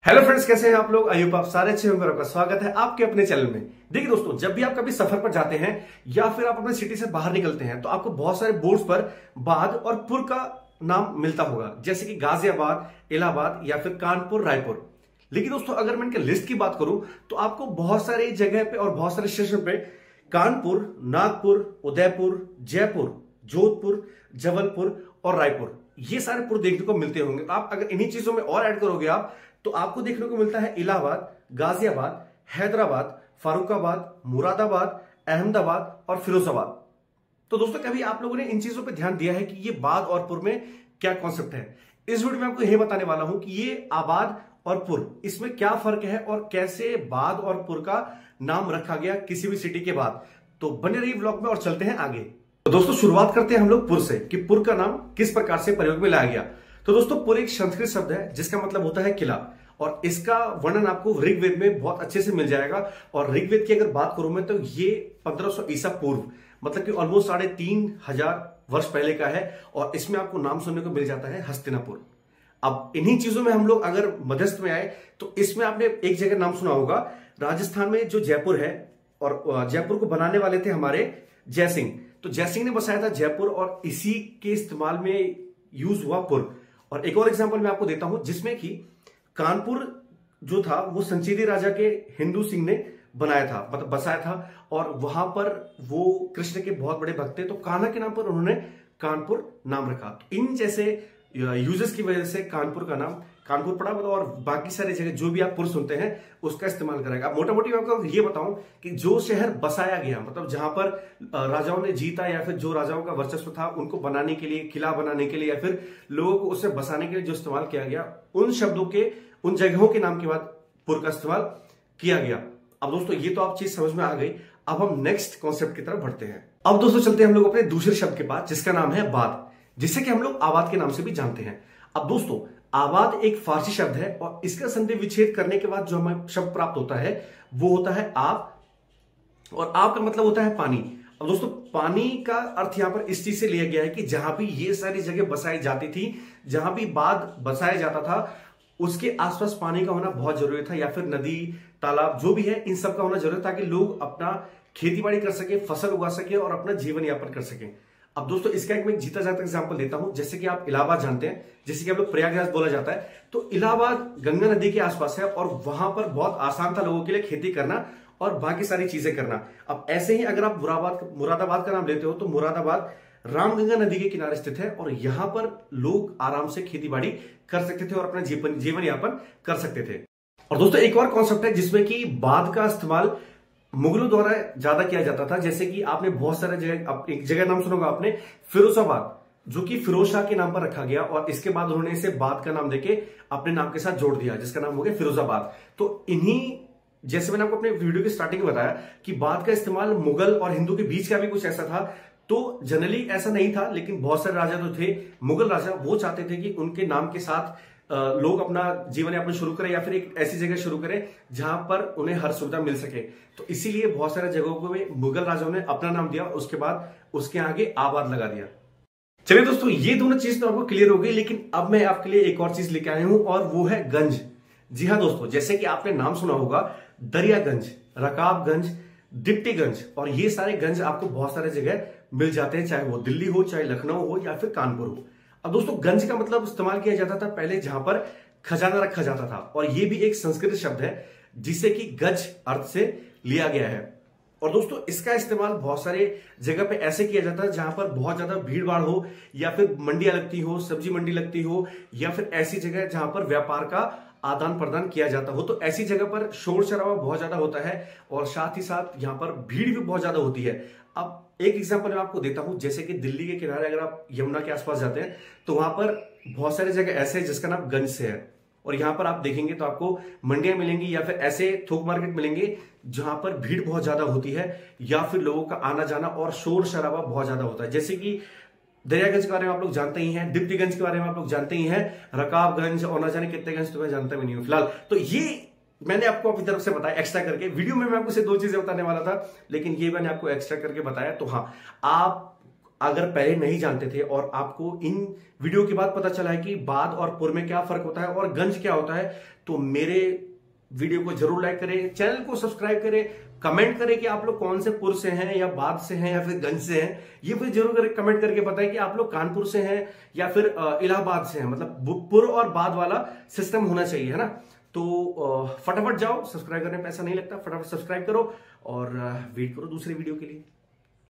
Hello friends, कैसे हैं आप लोग। आयुब आप सारे अच्छे होंगे। आपका स्वागत है आपके अपने चैनल में। देखिए दोस्तों, जब भी आप कभी सफर पर जाते हैं या फिर आप अपने सिटी से बाहर निकलते हैं तो आपको बहुत सारे बोर्ड्स पर बाद और पुर का नाम मिलता होगा, जैसे कि गाजियाबाद, इलाहाबाद या फिर कानपुर, रायपुर। लेकिन दोस्तों, अगर मैं इनके लिस्ट की बात करूं तो आपको बहुत सारी जगह पे और बहुत सारे स्टेशन पे कानपुर, नागपुर, उदयपुर, जयपुर, जोधपुर, जबलपुर और रायपुर, ये सारे पुर देखने को मिलते होंगे। तो आप अगर इन्हीं चीजों में और ऐड करोगे आप, तो आपको देखने को मिलता है इलाहाबाद, गाजियाबाद, हैदराबाद, फारुखाबाद, मुरादाबाद, अहमदाबाद और फिरोजाबाद। तो दोस्तों, कभी आप लोगों ने इन चीजों पे ध्यान दिया है कि ये बाद और पुर में क्या कॉन्सेप्ट है? इस वीडियो में आपको यही बताने वाला हूं कि ये आबाद और पुर, इसमें क्या फर्क है और कैसे बाद और पुर का नाम रखा गया किसी भी सिटी के बाद। तो बने रहिए व्लॉग में और चलते हैं आगे। तो दोस्तों, शुरुआत करते हैं हम लोग पुर से कि पुर का नाम किस प्रकार से प्रयोग में लाया गया। तो दोस्तों, पुर एक संस्कृत शब्द है जिसका मतलब होता है किला, और इसका वर्णन आपको ऋग्वेद में बहुत अच्छे से मिल जाएगा। और ऋग्वेद की अगर बात करूं मैं, तो ये 1500 ईसा पूर्व, मतलब कि ऑलमोस्ट 3500 वर्ष पहले का है। और इसमें आपको नाम सुनने को मिल जाता है हस्तिनापुर। अब इन्हीं चीजों में हम लोग अगर मध्यस्थ में आए तो इसमें आपने एक जगह नाम सुना होगा, राजस्थान में जो जयपुर है, और जयपुर को बनाने वाले थे हमारे जयसिंह। तो जयसिंह ने बसाया था जयपुर, और इसी के इस्तेमाल में यूज हुआ पुर। और एक और एग्जांपल मैं आपको देता हूं, जिसमें कि कानपुर जो था वो संचेदी राजा के हिंदू सिंह ने बनाया था, मतलब बसाया था। और वहां पर वो कृष्ण के बहुत बड़े भक्त थे, तो कान्हा के नाम पर उन्होंने कानपुर नाम रखा। तो इन जैसे यूजेस की वजह से कानपुर का नाम कानपुर पड़ा, और बाकी सारी जगह जो भी आप पुर सुनते हैं उसका इस्तेमाल करेगा। मोटा मोटी मैं आपको ये बताऊं कि जो शहर बसाया गया, मतलब जहां पर राजाओं ने जीता या फिर जो राजाओं का वर्चस्व था, उनको बनाने के लिए, किला बनाने के लिए या फिर लोगों को उसे बसाने के लिए जो इस्तेमाल किया गया, उन शब्दों के, उन जगहों के नाम के बाद पुर का इस्तेमाल किया गया। अब दोस्तों, ये तो आप चीज समझ में आ गई। अब हम नेक्स्ट कॉन्सेप्ट की तरफ बढ़ते हैं। अब दोस्तों, चलते हैं हम लोग अपने दूसरे शब्द के पास, जिसका नाम है बाद, जिसे कि हम लोग आबाद के नाम से भी जानते हैं। अब दोस्तों, आबाद एक फारसी शब्द है, और इसका संधि विच्छेद करने के बाद जो हमें शब्द प्राप्त होता है वो होता है आब, और आब का मतलब होता है पानी। अब दोस्तों, पानी का अर्थ यहां पर इस चीज से लिया गया है कि जहां भी ये सारी जगह बसाई जाती थी, जहां भी बाद बसाया जाता था, उसके आसपास पानी का होना बहुत जरूरी था, या फिर नदी, तालाब, जो भी है, इन सब का होना जरूरी था, ताकि लोग अपना खेती बाड़ी कर सके, फसल उगा सके और अपना जीवन यापन कर सके। अब दोस्तों, इसका एक मैं जीता जाता एग्जांपल देता हूं। जैसे कि आप इलाहाबाद जानते हैं, जैसे कि आप लोग प्रयागराज बोला जाता है, तो इलाहाबाद गंगा नदी के आसपास है, और वहां पर बहुत आसान था लोगों के लिए खेती करना और बाकी सारी चीजें करना। अब ऐसे ही अगर आप मुरादाबाद का नाम लेते हो, तो मुरादाबाद रामगंगा नदी के किनारे स्थित है, और यहां पर लोग आराम से खेती बाड़ी कर सकते थे और अपना जीवन यापन कर सकते थे। और दोस्तों, एक और कॉन्सेप्ट है जिसमें कि बाद का इस्तेमाल मुगलों द्वारा ज्यादा किया जाता था। जैसे कि आपने बहुत सारे जगह, एक जगह नाम सुनोगा आपने, फिरोजाबाद, जो कि फिरोज शाह के नाम पर रखा गया, और इसके बाद उन्होंने इसे बाद का नाम देके अपने नाम के साथ जोड़ दिया, जिसका नाम हो गया फिरोजाबाद। तो इन्हीं, जैसे मैंने आपको अपने वीडियो की स्टार्टिंग में बताया कि बाद का इस्तेमाल मुगल और हिंदू के बीच का भी कुछ ऐसा था। तो जनरली ऐसा नहीं था, लेकिन बहुत सारे राजा जो थे, मुगल राजा, वो चाहते थे कि उनके नाम के साथ लोग अपना जीवन यापन शुरू करें, या फिर एक ऐसी जगह शुरू करें जहां पर उन्हें हर सुविधा मिल सके। तो इसीलिए बहुत सारे जगहों को में मुगल राजाओं ने अपना नाम दिया, उसके बाद उसके आगे आबाद लगा दिया। चलिए दोस्तों, ये दोनों चीज तो आपको क्लियर हो गई, लेकिन अब मैं आपके लिए एक और चीज लेके आया हूं, और वो है गंज। जी हाँ दोस्तों, जैसे कि आपने नाम सुना होगा दरियागंज, रकाबगंज, डिप्टीगंज, और ये सारे गंज आपको बहुत सारे जगह मिल जाते हैं, चाहे वो दिल्ली हो, चाहे लखनऊ हो, या फिर कानपुर हो। अब दोस्तों, गंज का मतलब इस्तेमाल किया जाता था पहले जहां पर खजाना रखा जाता था, और ये भी एक संस्कृत शब्द है जिसे कि गज अर्थ से लिया गया है। और दोस्तों, इसका इस्तेमाल बहुत सारे जगह पे ऐसे किया जाता है जहां पर बहुत ज्यादा भीड़ भाड़ हो, या फिर मंडियां लगती हो, सब्जी मंडी लगती हो, या फिर ऐसी जगह जहां पर व्यापार का आदान प्रदान किया जाता हो। तो ऐसी जगह पर शोर शराबा बहुत ज्यादा होता है, और साथ ही साथ यहां पर भीड़ भी बहुत ज्यादा होती है। अब एक एग्जांपल मैं आपको देता हूं, जैसे कि दिल्ली के किनारे अगर आप यमुना के आसपास जाते हैं, तो वहां पर बहुत सारी जगह ऐसे है जिसका नाम गंज से है, और यहां पर आप देखेंगे तो आपको मंडियां मिलेंगी, या फिर ऐसे थोक मार्केट मिलेंगे जहां पर भीड़ बहुत ज्यादा होती है, या फिर लोगों का आना जाना और शोर शराबा बहुत ज्यादा होता है। जैसे कि दरियागंज के बारे में आप लोग जानते ही हैं, डिप्टीगंज के बारे में आप लोग जानते ही हैं, रकाबगंज, और न जाने कितने गंज तो मैं जानता भी नहीं हूं फिलहाल। तो ये मैंने आपको अपनी तरफ से बताया एक्स्ट्रा करके। वीडियो में मैं आपको सिर्फ दो चीजें बताने वाला था, लेकिन ये मैंने आपको एक्स्ट्रा करके बताया। तो हाँ, आप अगर पहले नहीं जानते थे और आपको इन वीडियो के बाद पता चला है कि बाद और पुर में क्या फर्क होता है और गंज क्या होता है, तो मेरे वीडियो को जरूर लाइक करें, चैनल को सब्सक्राइब करें, कमेंट करें कि आप लोग कौन से पुर से हैं या बाद से हैं या फिर गंज से हैं। ये फिर जरूर कमेंट करके बताएं कि आप लोग कानपुर से हैं या फिर इलाहाबाद से हैं। मतलब पुर और बाद वाला सिस्टम होना चाहिए, है ना। तो फटाफट जाओ, सब्सक्राइब करने में पैसा नहीं लगता, फटाफट सब्सक्राइब करो और वेट करो दूसरे वीडियो के लिए।